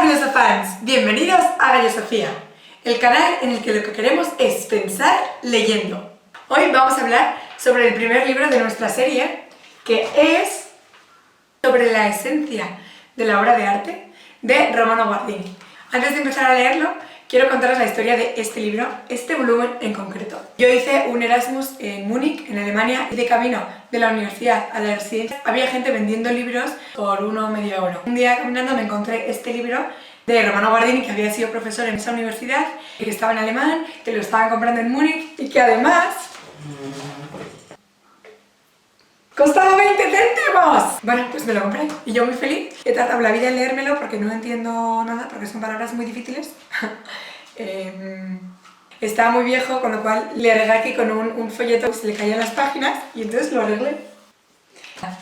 Gallosofans, bienvenidos a Gallosofía, el canal en el que lo que queremos es pensar leyendo. Hoy vamos a hablar sobre el primer libro de nuestra serie, que es sobre la esencia de la obra de arte de Romano Guardini. Antes de empezar a leerlo, quiero contaros la historia de este libro, este volumen en concreto. Yo hice un Erasmus en Múnich, en Alemania, y de camino de la universidad a la residencia había gente vendiendo libros por medio euro. Un día caminando me encontré este libro de Romano Guardini, que había sido profesor en esa universidad, que estaba en alemán, que lo estaban comprando en Múnich y que además costaba 20 céntimos. Bueno, pues me lo compré y yo muy feliz. He tardado la vida en leérmelo porque no entiendo nada, porque son palabras muy difíciles. Estaba muy viejo, con lo cual le arreglé aquí con un folleto que se le caían las páginas y entonces lo arreglé.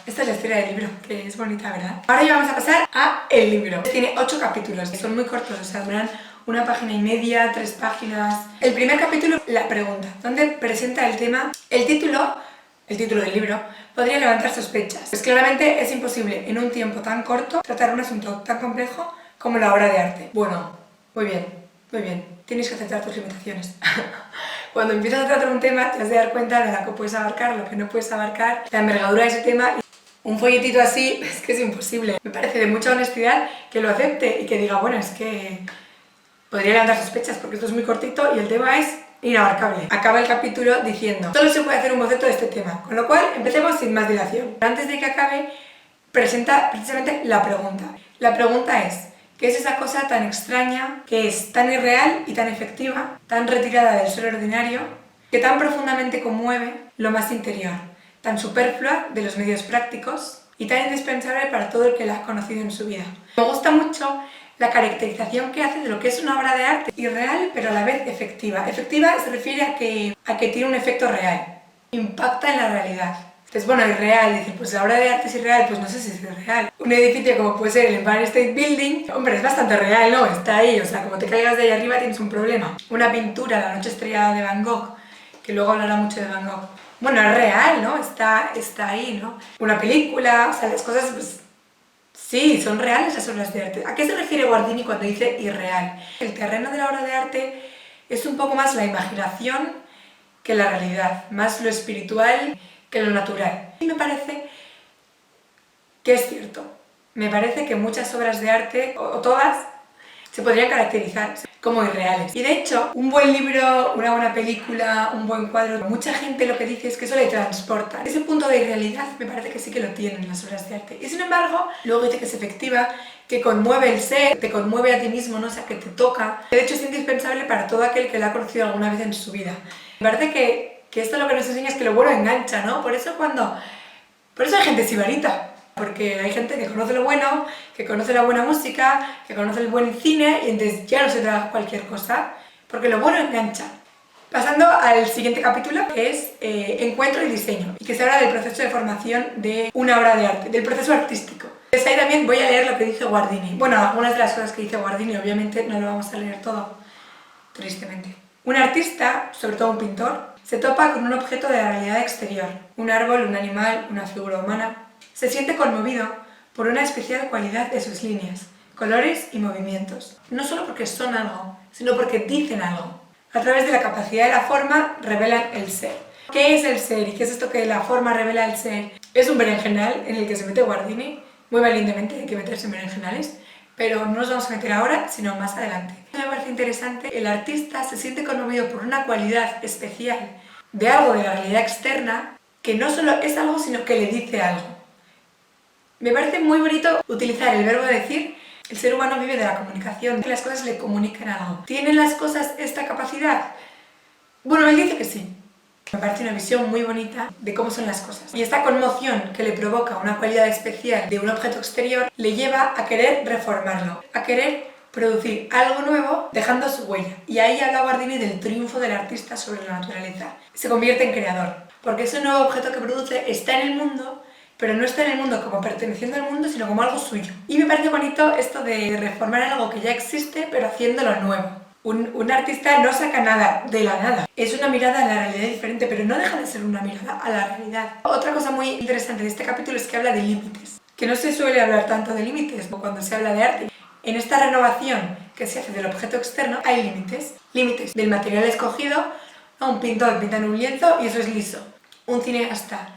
Esta es la historia del libro, que es bonita, ¿verdad? Ahora ya vamos a pasar a el libro. Tiene 8 capítulos, son muy cortos, o sea, duran una página y media, 3 páginas. El primer capítulo, la pregunta, donde presenta el tema. El título del libro podría levantar sospechas. Pues claramente es imposible en un tiempo tan corto tratar un asunto tan complejo como la obra de arte. Bueno, muy bien, tienes que aceptar tus limitaciones. Cuando empiezas a tratar un tema te has de dar cuenta de lo que puedes abarcar, lo que no puedes abarcar, la envergadura de ese tema. Un folletito así es que es imposible. Me parece de mucha honestidad que lo acepte y que diga, bueno, es que podría levantar sospechas porque esto es muy cortito y el tema es inabarcable. Acaba el capítulo diciendo, solo se puede hacer un boceto de este tema, con lo cual empecemos sin más dilación. Antes de que acabe, presenta precisamente la pregunta. La pregunta es, ¿qué es esa cosa tan extraña, que es tan irreal y tan efectiva, tan retirada del ser ordinario, que tan profundamente conmueve lo más interior, tan superflua de los medios prácticos y tan indispensable para todo el que la ha conocido en su vida? Me gusta mucho la caracterización que hace de lo que es una obra de arte irreal, pero a la vez efectiva. Efectiva se refiere a que tiene un efecto real, impacta en la realidad. Entonces, bueno, irreal, decir, pues la obra de arte es irreal, pues no sé si es real. Un edificio como puede ser el Empire State Building, hombre, es bastante real, ¿no? Está ahí, o sea, como te caigas de ahí arriba tienes un problema. Una pintura, La noche estrellada de Van Gogh, que luego hablará mucho de Van Gogh. Bueno, es real, ¿no? Está ahí, ¿no? Una película, o sea, las cosas, pues sí, son reales las obras de arte. ¿A qué se refiere Guardini cuando dice irreal? El terreno de la obra de arte es un poco más la imaginación que la realidad, más lo espiritual que lo natural. Y me parece que es cierto. Me parece que muchas obras de arte, o todas, se podrían caracterizar como irreales. Y de hecho, un buen libro, una buena película, un buen cuadro, mucha gente lo que dice es que eso le transporta. Ese punto de irrealidad me parece que sí que lo tienen las obras de arte. Y sin embargo, luego dice que es efectiva, que conmueve el ser, te conmueve a ti mismo, ¿no? O sea, que te toca. De hecho, es indispensable para todo aquel que la ha conocido alguna vez en su vida. Me parece que esto lo que nos enseña es que lo bueno engancha, ¿no? Por eso hay gente sibarita. Porque hay gente que conoce lo bueno, que conoce la buena música, que conoce el buen cine y entonces ya no se traga cualquier cosa, porque lo bueno engancha. Pasando al siguiente capítulo, que es Encuentro y diseño, y que se habla del proceso de formación de una obra de arte, del proceso artístico. Entonces ahí también voy a leer lo que dice Guardini. Bueno, algunas de las cosas que dice Guardini, obviamente no lo vamos a leer todo, tristemente. Un artista, sobre todo un pintor, se topa con un objeto de la realidad exterior, un árbol, un animal, una figura humana. Se siente conmovido por una especial cualidad de sus líneas, colores y movimientos. No solo porque son algo, sino porque dicen algo. A través de la capacidad de la forma revelan el ser. ¿Qué es el ser y qué es esto que la forma revela el ser? Es un berenjenal en el que se mete Guardini, muy valientemente, hay que meterse en berenjenales, pero no nos vamos a meter ahora, sino más adelante. Me parece interesante, el artista se siente conmovido por una cualidad especial de algo de la realidad externa, que no solo es algo, sino que le dice algo. Me parece muy bonito utilizar el verbo decir. El ser humano vive de la comunicación, que las cosas le comunican algo. ¿Tienen las cosas esta capacidad? Bueno, él dice que sí. Me parece una visión muy bonita de cómo son las cosas. Y esta conmoción que le provoca una cualidad especial de un objeto exterior le lleva a querer reformarlo, a querer producir algo nuevo dejando su huella. Y ahí habla Guardini del triunfo del artista sobre la naturaleza. Se convierte en creador, porque ese nuevo objeto que produce está en el mundo, pero no está en el mundo como perteneciendo al mundo, sino como algo suyo. Y me parece bonito esto de reformar algo que ya existe, pero haciéndolo nuevo. Un artista no saca nada de la nada. Es una mirada a la realidad diferente, pero no deja de ser una mirada a la realidad. Otra cosa muy interesante de este capítulo es que habla de límites. Que no se suele hablar tanto de límites cuando se habla de arte. en esta renovación que se hace del objeto externo hay límites. Límites del material escogido. Un pintor pinta en un lienzo y eso es liso. Un cineasta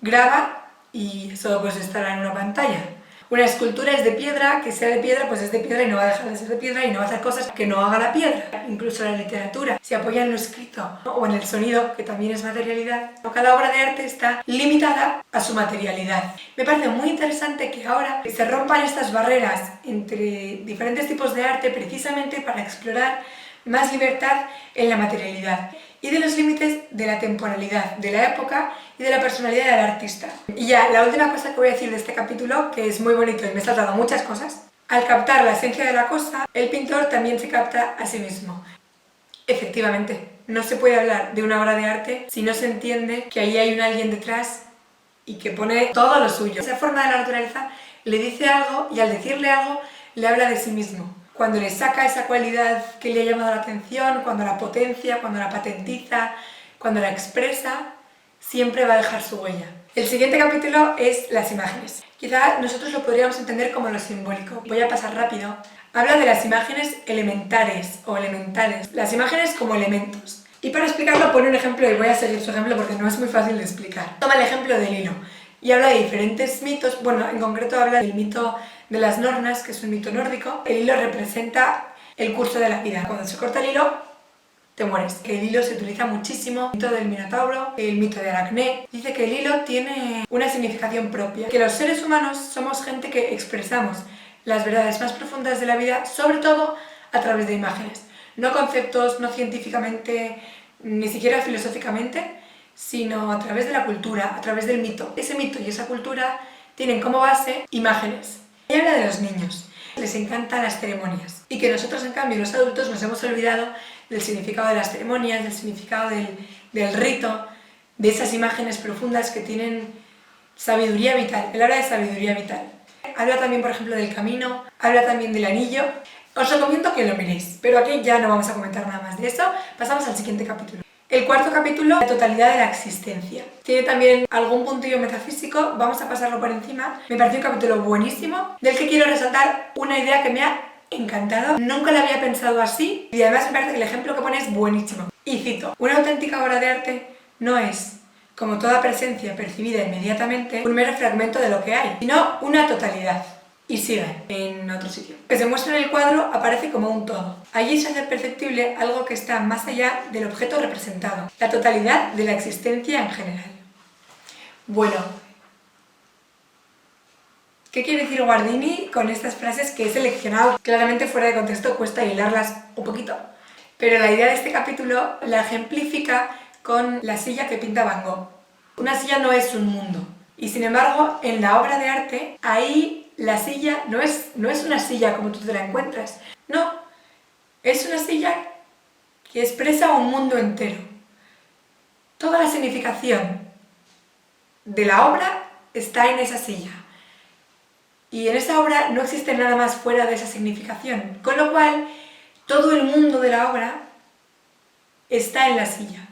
graba y eso pues estará en una pantalla. Una escultura es de piedra, que sea de piedra pues es de piedra y no va a dejar de ser de piedra y no va a hacer cosas que no haga la piedra. Incluso la literatura se apoya en lo escrito, ¿no? O en el sonido, que también es materialidad. Cada obra de arte está limitada a su materialidad. Me parece muy interesante que ahora se rompan estas barreras entre diferentes tipos de arte precisamente para explorar más libertad en la materialidad y de los límites de la temporalidad, de la época y de la personalidad del artista. Y ya, la última cosa que voy a decir de este capítulo, que es muy bonito y me he saltado muchas cosas, al captar la esencia de la cosa, el pintor también se capta a sí mismo. Efectivamente, no se puede hablar de una obra de arte si no se entiende que ahí hay un alguien detrás y que pone todo lo suyo. Esa forma de la naturaleza le dice algo y al decirle algo le habla de sí mismo. Cuando le saca esa cualidad que le ha llamado la atención, cuando la potencia, cuando la patentiza, cuando la expresa, siempre va a dejar su huella. El siguiente capítulo es las imágenes. Quizá nosotros lo podríamos entender como lo simbólico. Voy a pasar rápido. Habla de las imágenes elementares o elementales, las imágenes como elementos. Y para explicarlo pone un ejemplo y voy a seguir su ejemplo porque no es muy fácil de explicar. Toma el ejemplo del hilo y habla de diferentes mitos. Bueno, en concreto habla del mito de las Nornas, que es un mito nórdico. El hilo representa el curso de la vida. Cuando se corta el hilo, te mueres. El hilo se utiliza muchísimo. El mito del Minotauro, el mito de Aracné. Dice que el hilo tiene una significación propia. Que los seres humanos somos gente que expresamos las verdades más profundas de la vida, sobre todo a través de imágenes. No conceptos, no científicamente, ni siquiera filosóficamente, sino a través de la cultura, a través del mito. Ese mito y esa cultura tienen como base imágenes. Y habla de los niños. Les encantan las ceremonias. Y que nosotros, en cambio, los adultos, nos hemos olvidado del significado de las ceremonias, del significado del rito, de esas imágenes profundas que tienen sabiduría vital. Él habla de sabiduría vital. Habla también, por ejemplo, del camino, habla también del anillo. Os recomiendo que lo miréis, pero aquí ya no vamos a comentar nada más de eso. Pasamos al siguiente capítulo. El cuarto capítulo, la totalidad de la existencia. Tiene también algún puntillo metafísico, vamos a pasarlo por encima. Me pareció un capítulo buenísimo, del que quiero resaltar una idea que me ha encantado. Nunca la había pensado así y además me parece que el ejemplo que pone es buenísimo. Y cito, una auténtica obra de arte no es, como toda presencia percibida inmediatamente, un mero fragmento de lo que hay, sino una totalidad. Y sigue en otro sitio. Lo que se muestra en el cuadro aparece como un todo. Allí se hace perceptible algo que está más allá del objeto representado, la totalidad de la existencia en general. Bueno, ¿qué quiere decir Guardini con estas frases que he seleccionado? Claramente fuera de contexto cuesta hilarlas un poquito, pero la idea de este capítulo la ejemplifica con la silla que pinta Van Gogh. Una silla no es un mundo, y sin embargo, en la obra de arte, ahí la silla no es una silla como tú te la encuentras, no, es una silla que expresa un mundo entero. Toda la significación de la obra está en esa silla. Y en esa obra no existe nada más fuera de esa significación, con lo cual todo el mundo de la obra está en la silla.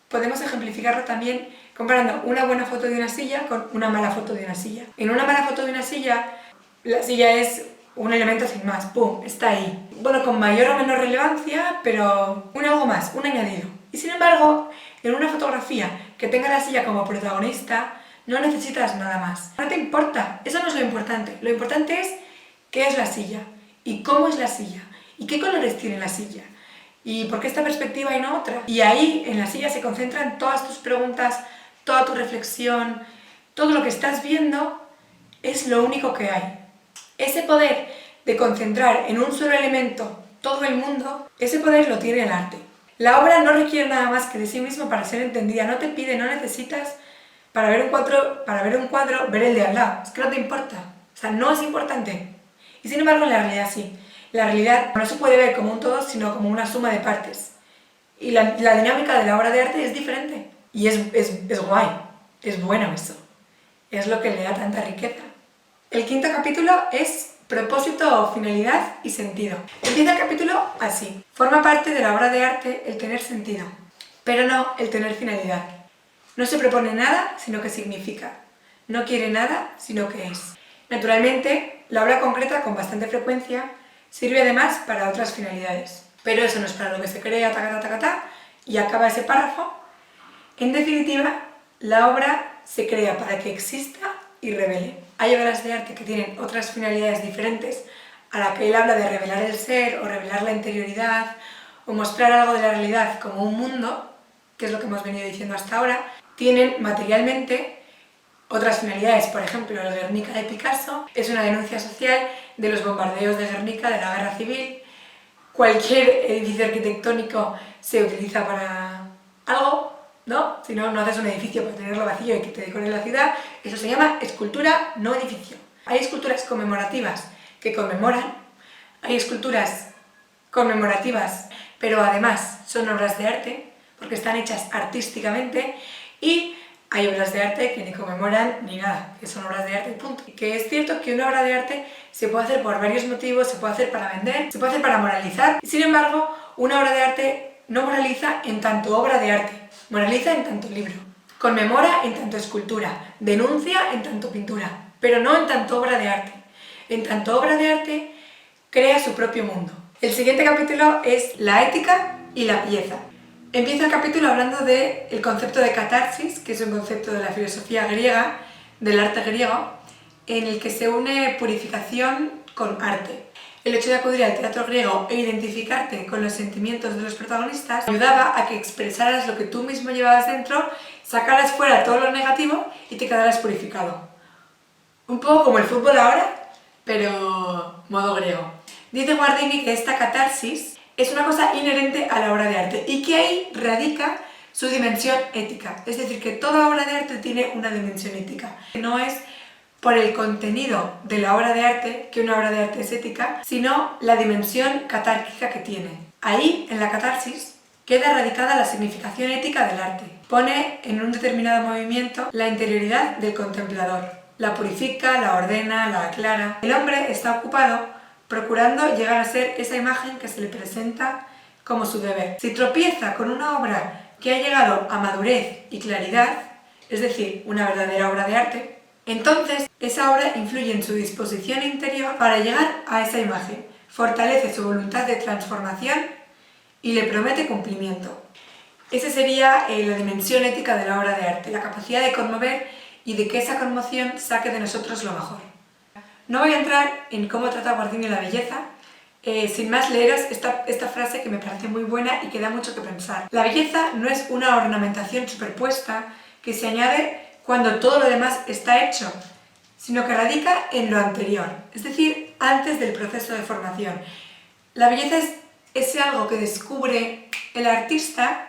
Podemos ejemplificarlo también comparando una buena foto de una silla con una mala foto de una silla. En una mala foto de una silla, la silla es un elemento sin más, ¡pum!, está ahí. Bueno, con mayor o menor relevancia, pero un algo más, un añadido. Y sin embargo, en una fotografía que tenga la silla como protagonista, no necesitas nada más. No te importa, eso no es lo importante. Lo importante es qué es la silla, y cómo es la silla, y qué colores tiene la silla, y por qué esta perspectiva y no otra. Y ahí, en la silla, se concentran todas tus preguntas, toda tu reflexión, todo lo que estás viendo es lo único que hay. Ese poder de concentrar en un solo elemento todo el mundo, ese poder lo tiene el arte. La obra no requiere nada más que de sí mismo para ser entendida, no te pide, no necesitas para ver un cuadro, ver el de al lado, es que no te importa, o sea, no es importante. Y sin embargo, en la realidad sí. La realidad no se puede ver como un todo, sino como una suma de partes. Y la dinámica de la obra de arte es diferente. Y es guay, es bueno eso. Es lo que le da tanta riqueza. El quinto capítulo es propósito, finalidad y sentido. Empieza el capítulo así. Forma parte de la obra de arte el tener sentido, pero no el tener finalidad. No se propone nada, sino que significa. No quiere nada, sino que es. Naturalmente, La obra concreta, con bastante frecuencia, sirve además para otras finalidades. Pero eso no es para lo que se crea, y acaba ese párrafo. En definitiva, la obra se crea para que exista y revele. Hay obras de arte que tienen otras finalidades diferentes a la que él habla de revelar el ser o revelar la interioridad o mostrar algo de la realidad como un mundo, que es lo que hemos venido diciendo hasta ahora. Tienen materialmente otras finalidades. Por ejemplo, el Guernica de Picasso es una denuncia social de los bombardeos de Guernica, de la guerra civil. Cualquier edificio arquitectónico se utiliza para algo, ¿no? Si no, no haces un edificio para tenerlo vacío y que te decore la ciudad. Eso se llama escultura, no edificio. Hay esculturas conmemorativas que conmemoran, hay esculturas conmemorativas, pero además son obras de arte, porque están hechas artísticamente, y hay obras de arte que ni conmemoran ni nada, que son obras de arte y punto. Y que es cierto que una obra de arte se puede hacer por varios motivos, se puede hacer para vender, se puede hacer para moralizar. Sin embargo, una obra de arte no moraliza en tanto obra de arte, moraliza en tanto libro. Conmemora en tanto escultura, denuncia en tanto pintura, pero no en tanto obra de arte. En tanto obra de arte, crea su propio mundo. El siguiente capítulo es la ética y la belleza. Empieza el capítulo hablando del concepto de catarsis, que es un concepto de la filosofía griega, del arte griego, en el que se une purificación con arte. El hecho de acudir al teatro griego e identificarte con los sentimientos de los protagonistas ayudaba a que expresaras lo que tú mismo llevabas dentro, sacaras fuera todo lo negativo y te quedaras purificado. Un poco como el fútbol ahora, pero modo griego. Dice Guardini que esta catarsis es una cosa inherente a la obra de arte y que ahí radica su dimensión ética. Es decir, que toda obra de arte tiene una dimensión ética. No es por el contenido de la obra de arte que una obra de arte es ética, sino la dimensión catárquica que tiene. Ahí, en la catarsis, queda radicada la significación ética del arte. Pone en un determinado movimiento la interioridad del contemplador. La purifica, la ordena, la aclara. El hombre está ocupado procurando llegar a ser esa imagen que se le presenta como su deber. Si tropieza con una obra que ha llegado a madurez y claridad, es decir, una verdadera obra de arte, entonces esa obra influye en su disposición interior para llegar a esa imagen, fortalece su voluntad de transformación y le promete cumplimiento. Esa sería la dimensión ética de la obra de arte, la capacidad de conmover y de que esa conmoción saque de nosotros lo mejor. No voy a entrar en cómo trata Guardini la belleza, sin más leeros esta frase que me parece muy buena y que da mucho que pensar. La belleza no es una ornamentación superpuesta que se añade cuando todo lo demás está hecho, sino que radica en lo anterior, es decir, antes del proceso de formación. La belleza es ese algo que descubre el artista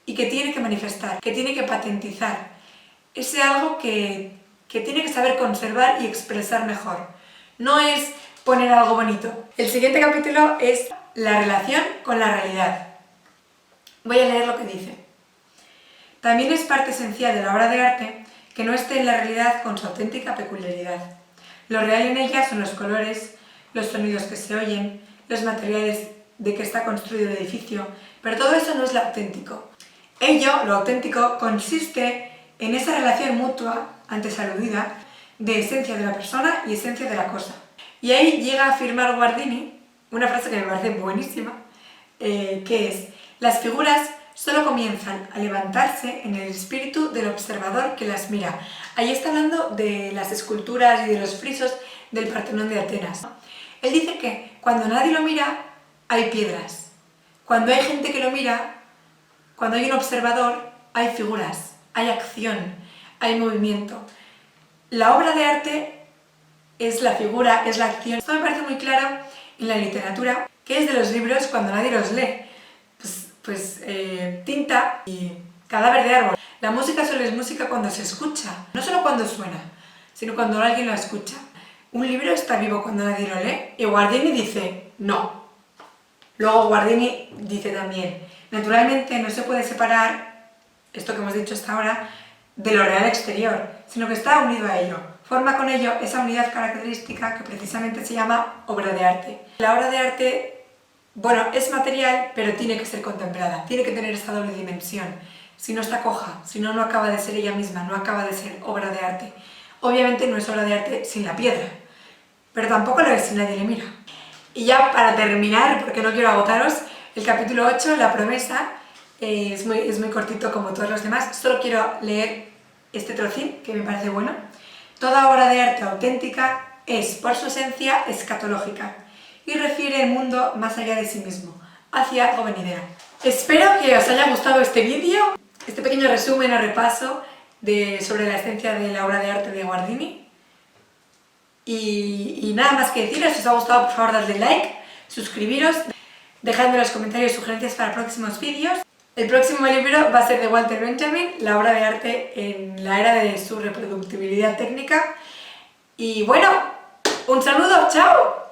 y que tiene que manifestar, que tiene que patentizar, ese algo que tiene que saber conservar y expresar mejor. No es poner algo bonito. El siguiente capítulo es la relación con la realidad. Voy a leer lo que dice. También es parte esencial de la obra de arte que no esté en la realidad con su auténtica peculiaridad. Lo real en ella son los colores, los sonidos que se oyen, los materiales de que está construido el edificio, pero todo eso no es lo auténtico. Ello, lo auténtico, consiste en esa relación mutua, antes aludida, de esencia de la persona y esencia de la cosa. Y ahí llega a afirmar Guardini una frase que me parece buenísima, que es: las figuras solo comienzan a levantarse en el espíritu del observador que las mira. Ahí está hablando de las esculturas y de los frisos del Partenón de Atenas. Él dice que cuando nadie lo mira, hay piedras. Cuando hay gente que lo mira, cuando hay un observador, hay figuras, hay acción, hay movimiento. La obra de arte es la figura, es la acción. Esto me parece muy claro en la literatura, que es de los libros cuando nadie los lee. Tinta y cadáver de árbol. La música solo es música cuando se escucha, no solo cuando suena, sino cuando alguien lo escucha. Un libro está vivo cuando nadie lo lee, y Guardini dice no. Luego Guardini dice también, naturalmente no se puede separar esto que hemos dicho hasta ahora de lo real exterior, sino que está unido a ello. Forma con ello esa unidad característica que precisamente se llama obra de arte. La obra de arte, bueno, es material, pero tiene que ser contemplada, tiene que tener esa doble dimensión. Si no está coja, si no, no acaba de ser ella misma, no acaba de ser obra de arte. Obviamente no es obra de arte sin la piedra. pero tampoco lo es si nadie le mira. Y ya para terminar, porque no quiero agotaros, el capítulo 8, La promesa, es muy cortito como todos los demás. Solo quiero leer este trocín, que me parece bueno. Toda obra de arte auténtica es, por su esencia, escatológica y refiere el mundo más allá de sí mismo, hacia algo venidero. Espero que os haya gustado este vídeo, este pequeño resumen o repaso sobre la esencia de la obra de arte de Guardini. Y nada más que deciros, si os ha gustado por favor dadle like, suscribiros, dejadme en los comentarios sugerencias para próximos vídeos. El próximo libro va a ser de Walter Benjamin, la obra de arte en la era de su reproductibilidad técnica. Y bueno, un saludo, ¡chao!